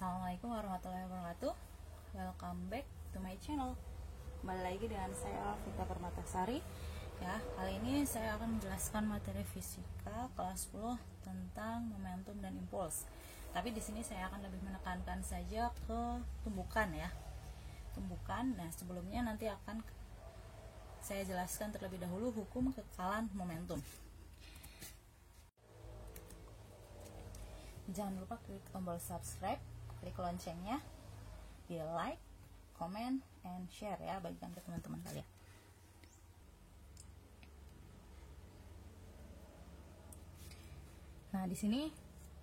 Assalamualaikum warahmatullahi wabarakatuh. Welcome back to my channel. Kembali lagi dengan saya Vita Permatasari. Ya, kali ini saya akan menjelaskan materi fisika kelas 10 tentang momentum dan impuls. Tapi di sini saya akan lebih menekankan saja ke tumbukan ya. Tumbukan. Nah, sebelumnya nanti akan saya jelaskan terlebih dahulu hukum kekekalan momentum. Jangan lupa klik tombol subscribe, klik loncengnya, di like, comment, and share ya, bagikan ke teman-teman kalian. Nah, di sini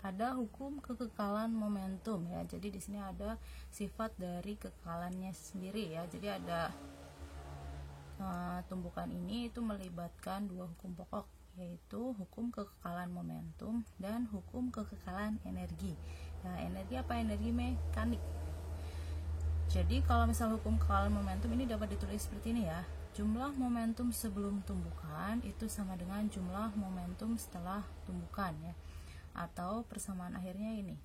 ada hukum kekekalan momentum ya. Jadi di sini ada sifat dari kekekalannya sendiri ya. Jadi ada tumbukan ini itu melibatkan dua hukum pokok, yaitu hukum kekekalan momentum dan hukum kekekalan energi. Nah, energi apa? Energi mekanik. Jadi kalau misal hukum kekekalan momentum ini dapat ditulis seperti ini ya. Jumlah momentum sebelum tumbukan itu sama dengan jumlah momentum setelah tumbukan ya. Atau persamaan akhirnya ini.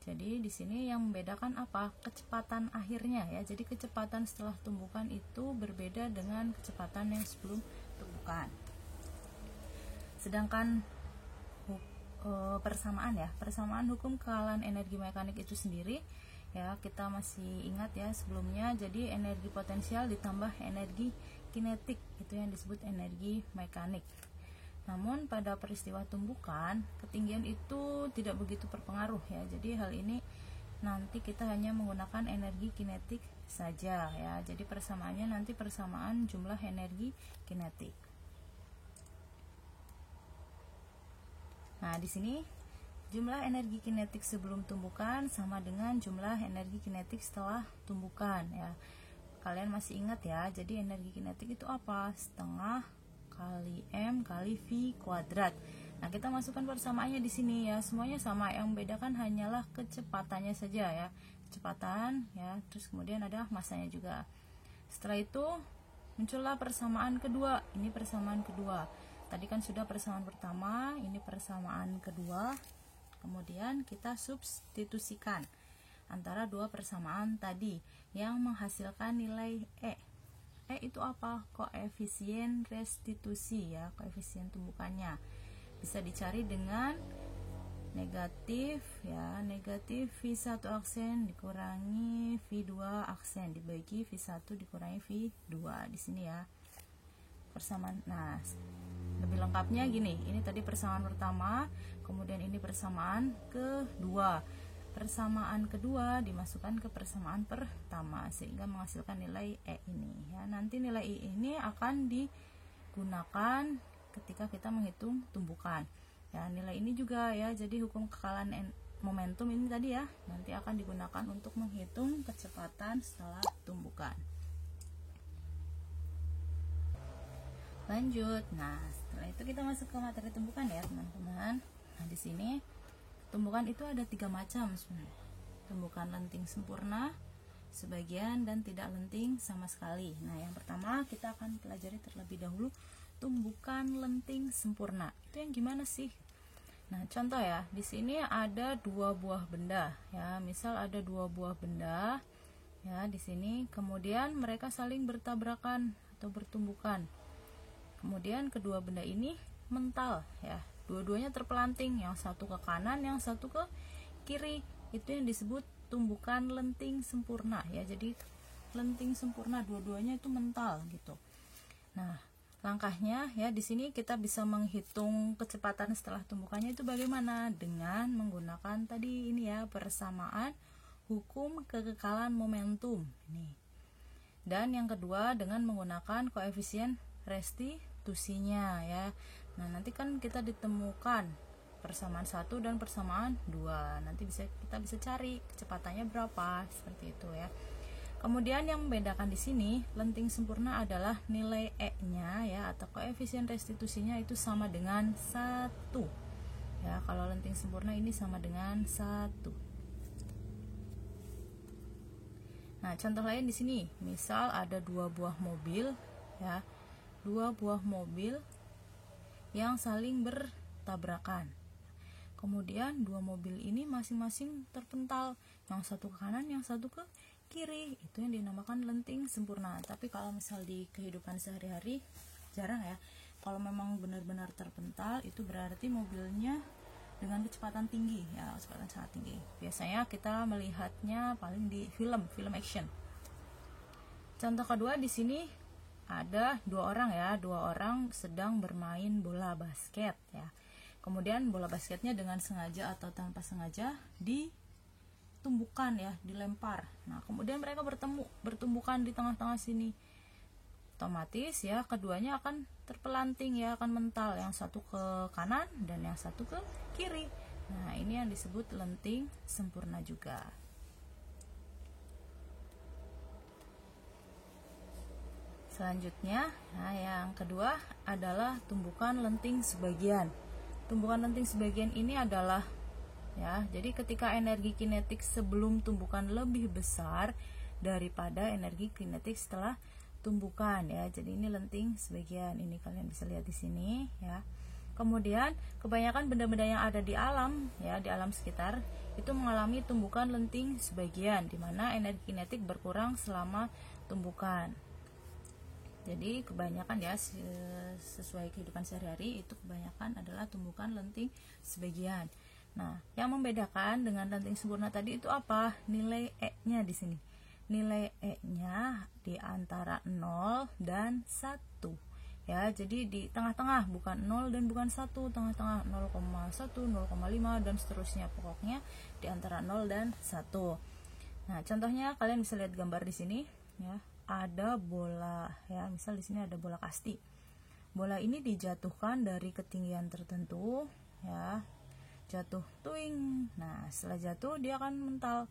Jadi di sini yang membedakan apa? Kecepatan akhirnya ya. Jadi kecepatan setelah tumbukan itu berbeda dengan kecepatan yang sebelum tumbukan. Sedangkan persamaan hukum kekekalan energi mekanik itu sendiri ya, kita masih ingat ya sebelumnya. Jadi energi potensial ditambah energi kinetik itu yang disebut energi mekanik. Namun pada peristiwa tumbukan, ketinggian itu tidak begitu berpengaruh ya. Jadi hal ini nanti kita hanya menggunakan energi kinetik saja ya. Jadi persamaannya nanti persamaan jumlah energi kinetik. Nah, di sini jumlah energi kinetik sebelum tumbukan sama dengan jumlah energi kinetik setelah tumbukan ya. Kalian masih ingat ya, jadi energi kinetik itu apa? Setengah kali M kali V kuadrat. Nah, kita masukkan persamaannya di sini ya. Semuanya sama, yang membedakan hanyalah kecepatannya saja ya. Kecepatan ya, terus kemudian ada masanya juga. Setelah itu muncullah persamaan kedua. Ini persamaan kedua. Tadi kan sudah persamaan pertama, ini persamaan kedua. Kemudian kita substitusikan antara dua persamaan tadi yang menghasilkan nilai E. E itu apa? Koefisien restitusi ya, koefisien tumbukannya. Bisa dicari dengan negatif ya, negatif V1 aksen dikurangi V2 aksen dibagi V1 dikurangi V2 di sini ya. Persamaan. Nah, lebih lengkapnya gini, ini tadi persamaan pertama, kemudian ini persamaan kedua. Persamaan kedua dimasukkan ke persamaan pertama sehingga menghasilkan nilai E ini ya. Nanti nilai E ini akan digunakan ketika kita menghitung tumbukan ya. Nilai ini juga ya, jadi hukum kekekalan momentum ini tadi ya, nanti akan digunakan untuk menghitung kecepatan setelah tumbukan. Lanjut. Nah, setelah itu kita masuk ke materi tumbukan ya, teman-teman. Nah, di sini tumbukan itu ada 3 macam sebenarnya. Tumbukan lenting sempurna, sebagian, dan tidak lenting sama sekali. Nah, yang pertama kita akan pelajari terlebih dahulu tumbukan lenting sempurna. Itu yang gimana sih? Nah, contoh ya, di sini ada 2 buah benda ya. Misal ada 2 buah benda ya di sini, kemudian mereka saling bertabrakan atau bertumbukan. Kemudian kedua benda ini mental ya. Dua-duanya terpelanting, yang satu ke kanan, yang satu ke kiri. Itu yang disebut tumbukan lenting sempurna ya. Jadi lenting sempurna, dua-duanya itu mental gitu. Nah, langkahnya ya di sini kita bisa menghitung kecepatan setelah tumbukannya itu bagaimana? Dengan menggunakan tadi ini ya, persamaan hukum kekekalan momentum ini. Dan yang kedua dengan menggunakan koefisien restitusinya ya. Nah, nanti kan kita ditemukan persamaan 1 dan persamaan 2. Nanti kita bisa cari kecepatannya berapa, seperti itu ya. Kemudian yang membedakan di sini lenting sempurna adalah nilai E-nya ya, atau koefisien restitusinya itu sama dengan 1. Ya, kalau lenting sempurna ini sama dengan 1. Nah, contoh lain di sini, misal ada 2 buah mobil ya. 2 buah mobil yang saling bertabrakan. kemudian dua mobil ini masing-masing terpental, yang satu ke kanan, yang satu ke kiri. Itu yang dinamakan lenting sempurna. Tapi kalau misal di kehidupan sehari-hari jarang ya. Kalau memang benar-benar terpental, itu berarti mobilnya dengan kecepatan tinggi, ya, kecepatan sangat tinggi. Biasanya kita melihatnya paling di film action. Contoh kedua di sini ada dua orang sedang bermain bola basket, ya. Kemudian bola basketnya dengan sengaja atau tanpa sengaja ditumbukan, ya, dilempar. Nah, kemudian mereka bertumbukan di tengah-tengah sini. Otomatis ya keduanya akan terpelanting, ya, akan mental, yang satu ke kanan dan yang satu ke kiri. Nah, ini yang disebut lenting sempurna juga. Selanjutnya, nah, yang kedua adalah tumbukan lenting sebagian. Tumbukan lenting sebagian ini adalah, ya, jadi ketika energi kinetik sebelum tumbukan lebih besar daripada energi kinetik setelah tumbukan, ya. Jadi ini lenting sebagian. Ini kalian bisa lihat di sini, ya. Kemudian kebanyakan benda-benda yang ada di alam, ya, di alam sekitar itu mengalami tumbukan lenting sebagian, di mana energi kinetik berkurang selama tumbukan. Jadi kebanyakan, ya, sesuai kehidupan sehari-hari itu kebanyakan adalah tumbukan lenting sebagian. Nah, yang membedakan dengan lenting sempurna tadi itu apa? Nilai E-nya di sini. Nilai E-nya di antara 0 dan 1, ya. Jadi di tengah-tengah, bukan 0 dan bukan 1, tengah-tengah 0,1, 0,5 dan seterusnya. Pokoknya di antara 0 dan 1. Nah, contohnya kalian bisa lihat gambar di sini, ya. Ada bola, ya. Misal di sini ada bola kasti. Bola ini dijatuhkan dari ketinggian tertentu, ya. Jatuh tuing. Nah, setelah jatuh dia akan mental,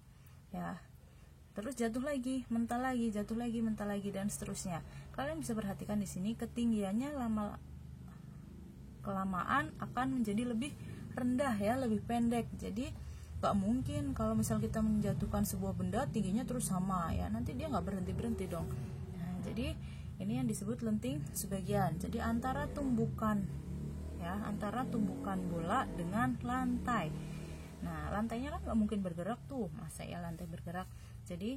ya. Terus jatuh lagi, mental lagi, jatuh lagi, mental lagi, dan seterusnya. Kalian bisa perhatikan di sini ketinggiannya kelamaan akan menjadi lebih rendah, ya, lebih pendek. Jadi gak mungkin kalau misal kita menjatuhkan sebuah benda tingginya terus sama, ya, nanti dia gak berhenti dong. Nah, jadi ini yang disebut lenting sebagian. Jadi antara tumbukan, ya, antara tumbukan bola dengan lantai. Nah, lantainya kan gak mungkin bergerak tuh, masa ya lantai bergerak. Jadi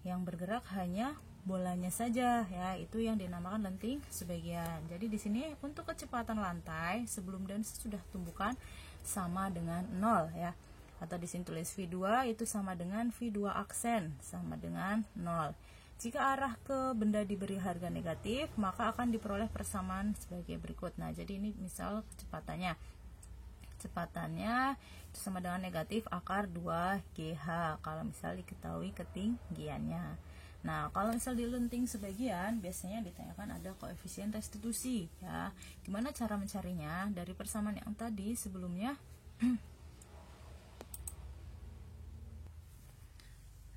yang bergerak hanya bolanya saja, ya, itu yang dinamakan lenting sebagian. Jadi di sini untuk kecepatan lantai sebelum dan sesudah tumbukan sama dengan 0, ya. Atau di sini tulis V2 itu sama dengan V2 aksen sama dengan 0. Jika arah ke benda diberi harga negatif, maka akan diperoleh persamaan sebagai berikut. Nah, jadi ini misal kecepatannya itu sama dengan negatif akar 2GH kalau misal diketahui ketinggiannya. Nah, kalau misal di lenting sebagian biasanya ditanyakan ada koefisien restitusi, ya. Gimana cara mencarinya? Dari persamaan yang tadi sebelumnya.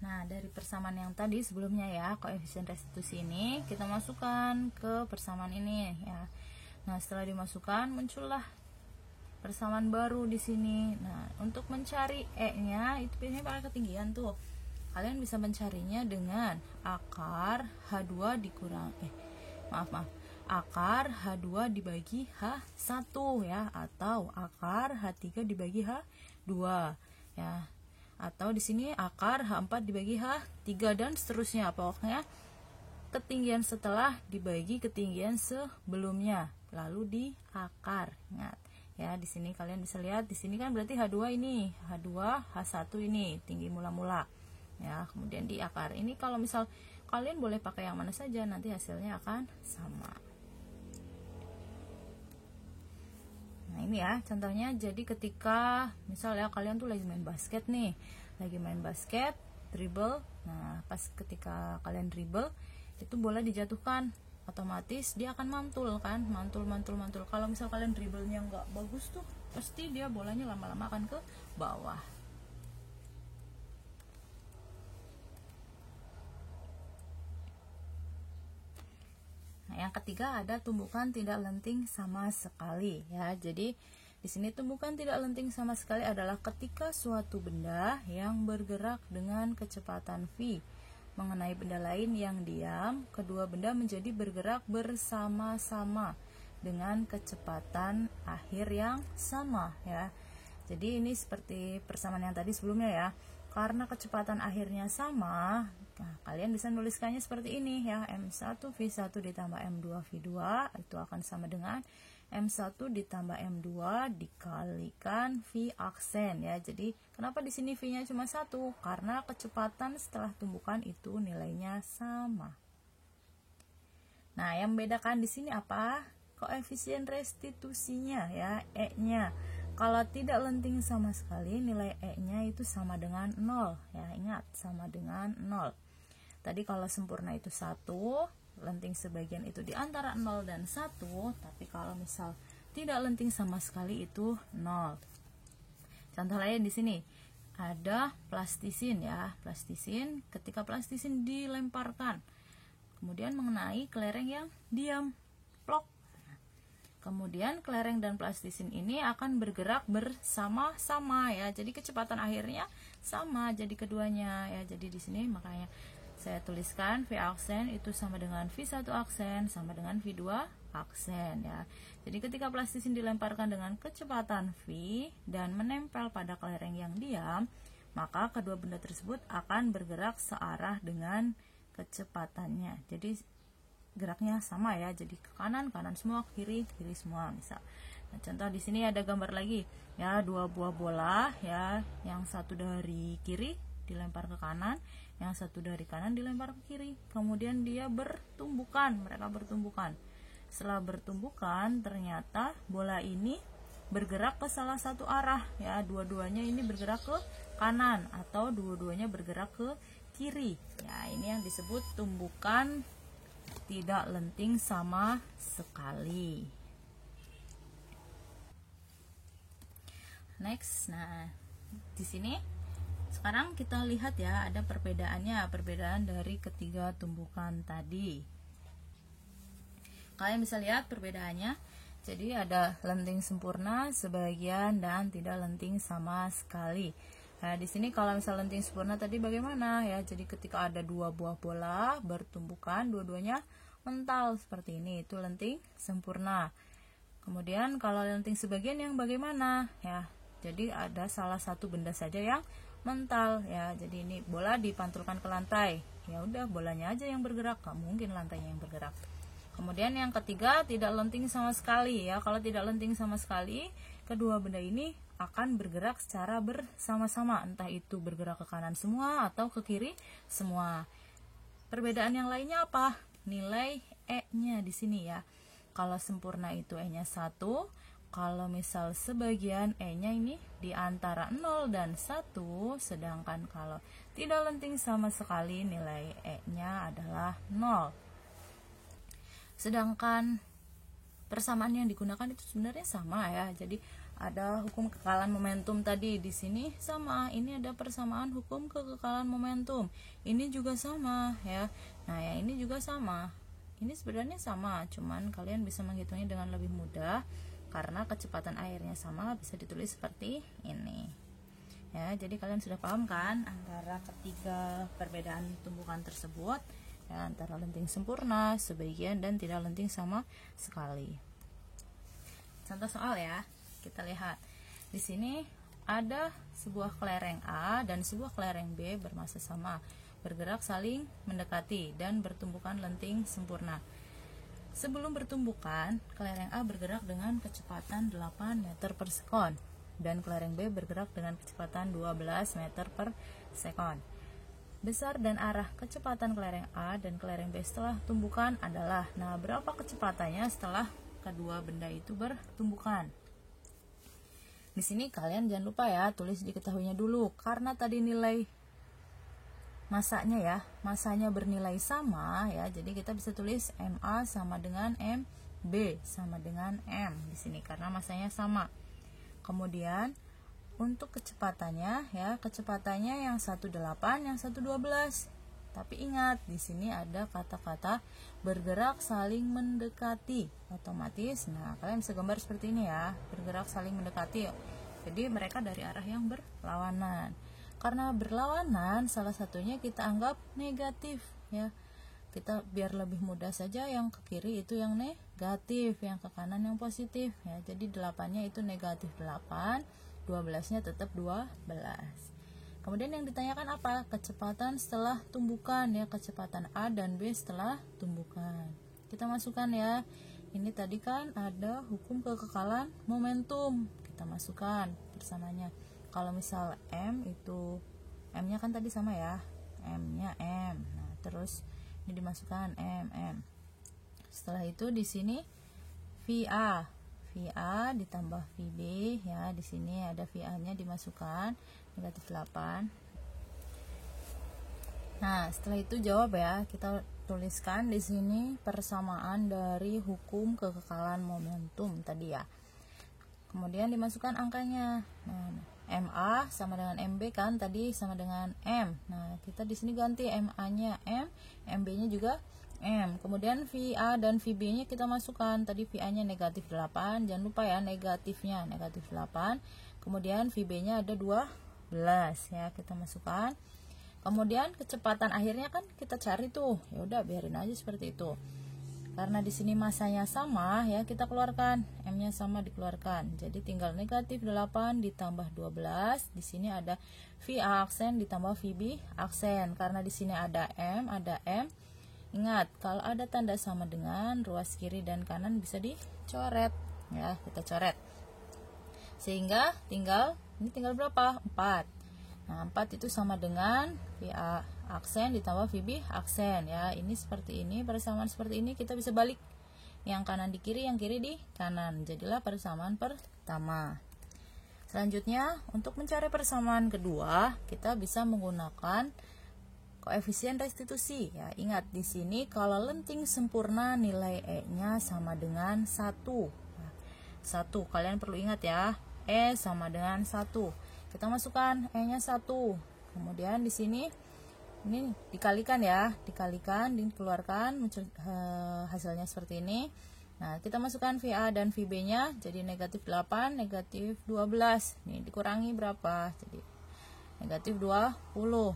Nah, dari persamaan yang tadi sebelumnya, ya, koefisien restitusi ini kita masukkan ke persamaan ini, ya. Nah, setelah dimasukkan muncullah persamaan baru di sini. Nah, untuk mencari E-nya itu biasanya pakai ketinggian tuh. Kalian bisa mencarinya dengan akar H2 akar H2 dibagi H1, ya, atau akar H3 dibagi H2, ya. Atau di sini akar H4 dibagi H3 dan seterusnya. Pokoknya ketinggian setelah dibagi ketinggian sebelumnya lalu diakar. Ingat. Ya, di sini kalian bisa lihat di sini kan berarti H2 ini, H2, H1 ini tinggi mula-mula. Ya, kemudian di akar. Ini kalau misal kalian boleh pakai yang mana saja, nanti hasilnya akan sama. Nah, ini, ya, contohnya. Jadi ketika misal, ya, kalian tuh lagi main basket nih. Lagi main basket, dribble. Nah, pas ketika kalian dribble, itu bola dijatuhkan. Otomatis dia akan mantul, kan, mantul. Kalau misal kalian dribblenya nggak bagus tuh, pasti dia bolanya lama-lama akan ke bawah. Nah, yang ketiga ada tumbukan tidak lenting sama sekali, ya. Jadi di sini tumbukan tidak lenting sama sekali adalah ketika suatu benda yang bergerak dengan kecepatan v mengenai benda lain yang diam, kedua benda menjadi bergerak bersama-sama dengan kecepatan akhir yang sama, ya. Jadi ini seperti persamaan yang tadi sebelumnya ya. Karena kecepatan akhirnya sama, nah, kalian bisa menuliskannya seperti ini ya. M1 V1 ditambah M2 V2 itu akan sama dengan M1 ditambah M2 dikalikan V aksen ya. Jadi kenapa di sini V-nya cuma 1? Karena kecepatan setelah tumbukan itu nilainya sama. Nah, yang membedakan di sini apa? Koefisien restitusinya ya, E-nya. Kalau tidak lenting sama sekali, nilai E-nya itu sama dengan 0 ya. Ingat, sama dengan 0. Tadi kalau sempurna itu 1, lenting sebagian itu di antara 0 dan 1, tapi kalau misal tidak lenting sama sekali itu 0. Contoh lain di sini ada plastisin ya. Plastisin, ketika plastisin dilemparkan kemudian mengenai kelereng yang diam, plok. Kemudian kelereng dan plastisin ini akan bergerak bersama-sama ya. Jadi kecepatan akhirnya sama jadi keduanya ya. Jadi di sini makanya saya tuliskan V aksen itu sama dengan V1 aksen sama dengan V2 aksen ya. Jadi ketika plastisin dilemparkan dengan kecepatan V dan menempel pada kelereng yang diam, maka kedua benda tersebut akan bergerak searah dengan kecepatannya. Jadi geraknya sama ya, jadi ke kanan semua, ke kiri semua misal. Nah, contoh di sini ada gambar lagi ya, 2 buah bola ya, yang satu dari kiri dilempar ke kanan, yang satu dari kanan dilempar ke kiri. Kemudian dia mereka bertumbukan. Setelah bertumbukan ternyata bola ini bergerak ke salah satu arah ya, dua-duanya ini bergerak ke kanan atau dua-duanya bergerak ke kiri. Ya, ini yang disebut tumbukan tidak lenting sama sekali. Next, nah di sini sekarang kita lihat ya, ada perbedaan dari ketiga tumbukan tadi. Kalian bisa lihat perbedaannya. Jadi ada lenting sempurna sebagian dan tidak lenting sama sekali. Nah, di sini kalau misal lenting sempurna tadi bagaimana ya? Jadi ketika ada 2 buah bola bertumbukan, dua-duanya mental seperti ini, itu lenting sempurna. Kemudian kalau lenting sebagian yang bagaimana ya? Jadi ada salah satu benda saja yang mental ya. Jadi ini bola dipantulkan ke lantai. Ya udah, bolanya aja yang bergerak, nggak mungkin lantainya yang bergerak. Kemudian yang ketiga tidak lenting sama sekali ya. Kalau tidak lenting sama sekali, kedua benda ini akan bergerak secara bersama-sama, entah itu bergerak ke kanan semua atau ke kiri semua. Perbedaan yang lainnya apa? Nilai E-nya di sini ya. Kalau sempurna itu E-nya 1, kalau misal sebagian E-nya ini di antara 0 dan 1, sedangkan kalau tidak lenting sama sekali nilai E-nya adalah 0. Sedangkan persamaan yang digunakan itu sebenarnya sama ya. Jadi ada hukum kekekalan momentum tadi, di sini sama. Ini ada persamaan hukum kekekalan momentum. Ini juga sama ya. Nah, yang ini juga sama. Ini sebenarnya sama, cuman kalian bisa menghitungnya dengan lebih mudah karena kecepatan airnya sama, bisa ditulis seperti ini. Ya, jadi kalian sudah paham kan antara ketiga perbedaan tumbukan tersebut ya, antara lenting sempurna, sebagian, dan tidak lenting sama sekali. Contoh soal ya. Kita lihat di sini ada sebuah kelereng A dan sebuah kelereng B bermassa sama, bergerak saling mendekati dan bertumbukan lenting sempurna. Sebelum bertumbukan, kelereng A bergerak dengan kecepatan 8 meter per sekon dan kelereng B bergerak dengan kecepatan 12 meter per sekon. Besar dan arah kecepatan kelereng A dan kelereng B setelah tumbukan adalah, nah berapa kecepatannya setelah kedua benda itu bertumbukan? Di sini kalian jangan lupa ya, tulis diketahuinya dulu, karena tadi nilai masanya ya, masanya bernilai sama ya, jadi kita bisa tulis MA sama dengan MB sama dengan M di sini karena masanya sama. Kemudian untuk kecepatannya ya, kecepatannya yang 18, yang 12. Tapi ingat, di sini ada kata-kata bergerak saling mendekati. Otomatis, nah kalian bisa gambar seperti ini ya, bergerak saling mendekati. Jadi mereka dari arah yang berlawanan. Karena berlawanan, salah satunya kita anggap negatif ya. Kita biar lebih mudah saja, yang ke kiri itu yang negatif, yang ke kanan yang positif ya. Jadi 8-nya itu negatif 8, 12-nya tetap 12. Kemudian yang ditanyakan apa? Kecepatan setelah tumbukan ya, kecepatan A dan B setelah tumbukan. Kita masukkan ya. Ini tadi kan ada hukum kekekalan momentum. Kita masukkan bersamanya. Kalau misal M itu M-nya kan tadi sama ya. M-nya M. Nah, terus ini dimasukkan M. Setelah itu di sini VA ditambah VB ya. Di sini ada VA-nya dimasukkan negatif 8. Nah, setelah itu jawab ya. Kita tuliskan di sini persamaan dari hukum kekekalan momentum tadi ya. Kemudian dimasukkan angkanya. Nah, MA sama dengan MB kan tadi sama dengan M. Nah, kita di sini ganti MA-nya M, MB-nya juga M. Kemudian VA dan VB-nya kita masukkan. Tadi VA-nya negatif 8, jangan lupa ya negatifnya negatif 8. Kemudian VB-nya ada 12 ya, kita masukkan. Kemudian kecepatan akhirnya kan kita cari tuh. Ya udah biarin aja seperti itu. Karena di sini masanya sama ya, kita keluarkan. M-nya sama dikeluarkan. Jadi tinggal negatif 8 ditambah 12. Di sini ada VA aksen ditambah VB aksen. Karena di sini ada M, ada M. Ingat, kalau ada tanda sama dengan, ruas kiri dan kanan bisa dicoret. Ya, kita coret. Sehingga tinggal berapa? 4. Nah, 4 itu sama dengan VA aksen ditambah VB aksen ya. Ini seperti ini, persamaan seperti ini kita bisa balik. Yang kanan di kiri, yang kiri di kanan. Jadilah persamaan pertama. Selanjutnya, untuk mencari persamaan kedua, kita bisa menggunakan koefisien restitusi ya. Ingat di sini kalau lenting sempurna nilai E-nya sama dengan 1. Nah, 1 kalian perlu ingat ya. E sama dengan 1. Kita masukkan E-nya 1. Kemudian di sini ini dikalikan ya, dikeluarkan hasilnya seperti ini. Nah, kita masukkan VA dan VB-nya jadi negatif 8, negatif 12. Ini dikurangi berapa? Jadi negatif 20.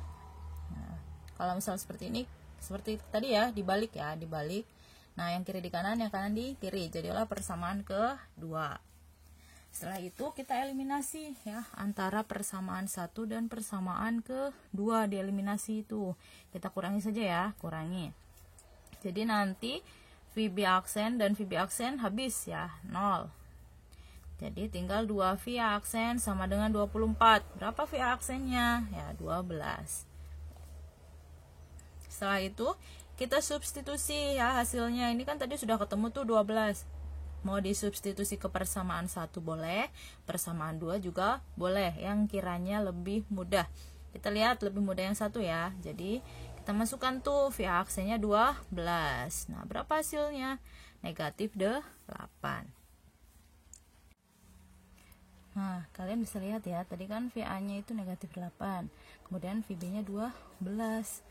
Nah, kalau misal seperti ini, seperti tadi ya, dibalik ya, dibalik. Nah, yang kiri di kanan, yang kanan di kiri. Jadilah persamaan kedua. Setelah itu kita eliminasi ya antara persamaan 1 dan persamaan kedua, dieliminasi itu. Kita kurangi saja ya, kurangi. Jadi nanti VB aksen dan VB aksen habis ya, 0. Jadi tinggal 2 VA aksen sama dengan 24. Berapa VA aksennya? Ya, 12. Setelah itu kita substitusi ya hasilnya. Ini kan tadi sudah ketemu tuh 12. Mau disubstitusi ke persamaan 1 boleh, persamaan 2 juga boleh, yang kiranya lebih mudah. Kita lihat lebih mudah yang 1 ya. Jadi kita masukkan tuh VA aksennya 12. Nah, berapa hasilnya? Negatif 8. Nah, kalian bisa lihat ya, tadi kan VA-nya itu negatif 8. Kemudian VB-nya 12.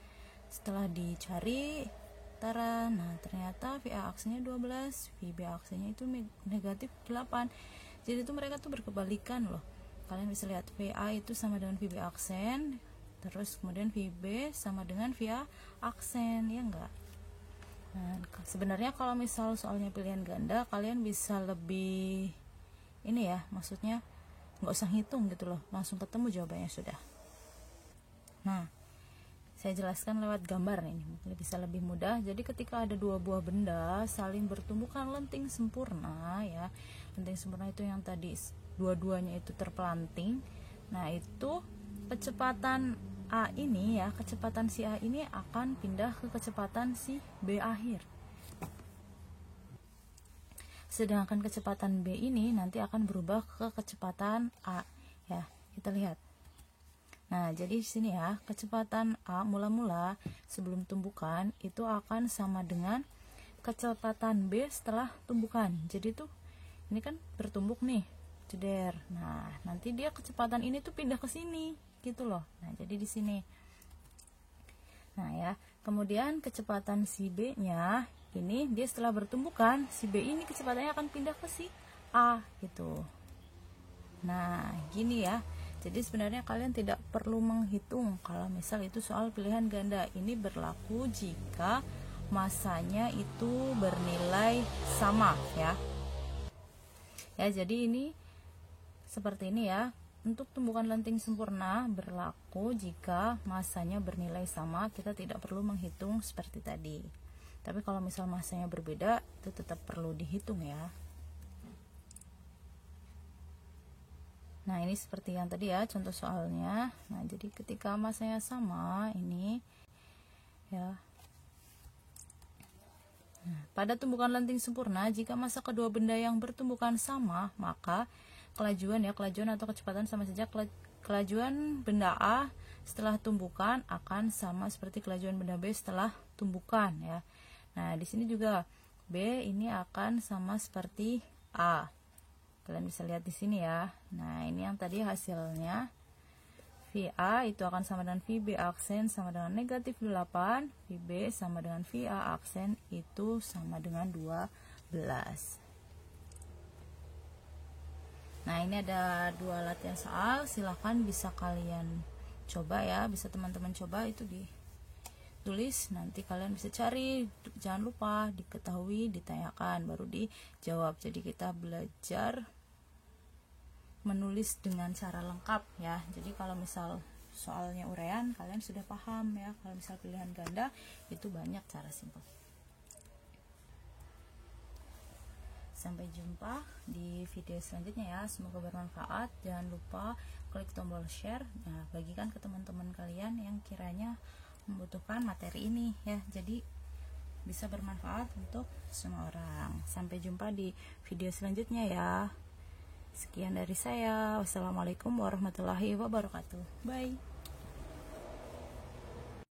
Setelah dicari nah ternyata VA aksennya 12, VB aksennya itu negatif 8. Jadi itu mereka tuh berkebalikan loh. Kalian bisa lihat VA itu sama dengan VB aksen, terus kemudian VB sama dengan VA aksen, ya enggak? Nah, sebenarnya kalau misal soalnya pilihan ganda, kalian bisa lebih ini ya, maksudnya nggak usah hitung gitu loh, langsung ketemu jawabannya sudah. Nah, saya jelaskan lewat gambar nih, bisa lebih mudah. Jadi ketika ada dua buah benda saling bertumbukan lenting sempurna ya. Lenting sempurna itu yang tadi dua-duanya itu terpelanting. Nah, itu kecepatan A ini ya, kecepatan si A ini akan pindah ke kecepatan si B akhir. Sedangkan kecepatan B ini nanti akan berubah ke kecepatan A ya. Kita lihat. Nah, jadi di sini ya, kecepatan A mula-mula sebelum tumbukan itu akan sama dengan kecepatan B setelah tumbukan. Jadi tuh ini kan bertumbuk nih, ceder. Nah, nanti dia kecepatan ini tuh pindah ke sini, gitu loh. Nah, jadi di sini. Nah, ya. Kemudian kecepatan si B-nya ini dia setelah bertumbukan, si B ini kecepatannya akan pindah ke si A gitu. Nah, gini ya. Jadi sebenarnya kalian tidak perlu menghitung kalau misal itu soal pilihan ganda. Ini berlaku jika masanya itu bernilai sama ya. Ya, jadi ini seperti ini ya. untuk tumbukan lenting sempurna berlaku jika masanya bernilai sama, kita tidak perlu menghitung seperti tadi. Tapi kalau misal masanya berbeda, itu tetap perlu dihitung ya. Nah, ini seperti yang tadi ya, contoh soalnya. Nah, jadi ketika masanya sama, ini ya. Nah, pada tumbukan lenting sempurna, jika massa kedua benda yang bertumbukan sama, maka kelajuan atau kecepatan sama saja. Kelajuan benda A setelah tumbukan akan sama seperti kelajuan benda B setelah tumbukan ya. Nah, di sini juga B ini akan sama seperti A. Kalian bisa lihat di sini ya. Nah, ini yang tadi hasilnya. VA itu akan sama dengan VB aksen sama dengan negatif 8, VB sama dengan VA aksen itu sama dengan 12. Nah, ini ada 2 latihan soal, silahkan bisa kalian coba ya, bisa teman-teman coba itu ditulis, nanti kalian bisa cari, jangan lupa diketahui, ditanyakan, baru dijawab. Jadi kita belajar menulis dengan cara lengkap ya. Jadi kalau misal soalnya uraian kalian sudah paham ya, kalau misal pilihan ganda itu banyak cara simpel. Sampai jumpa di video selanjutnya ya, semoga bermanfaat. Jangan lupa klik tombol share, nah bagikan ke teman-teman kalian yang kiranya membutuhkan materi ini ya, jadi bisa bermanfaat untuk semua orang. Sampai jumpa di video selanjutnya ya. Sekian dari saya. Wassalamualaikum warahmatullahi wabarakatuh. Bye.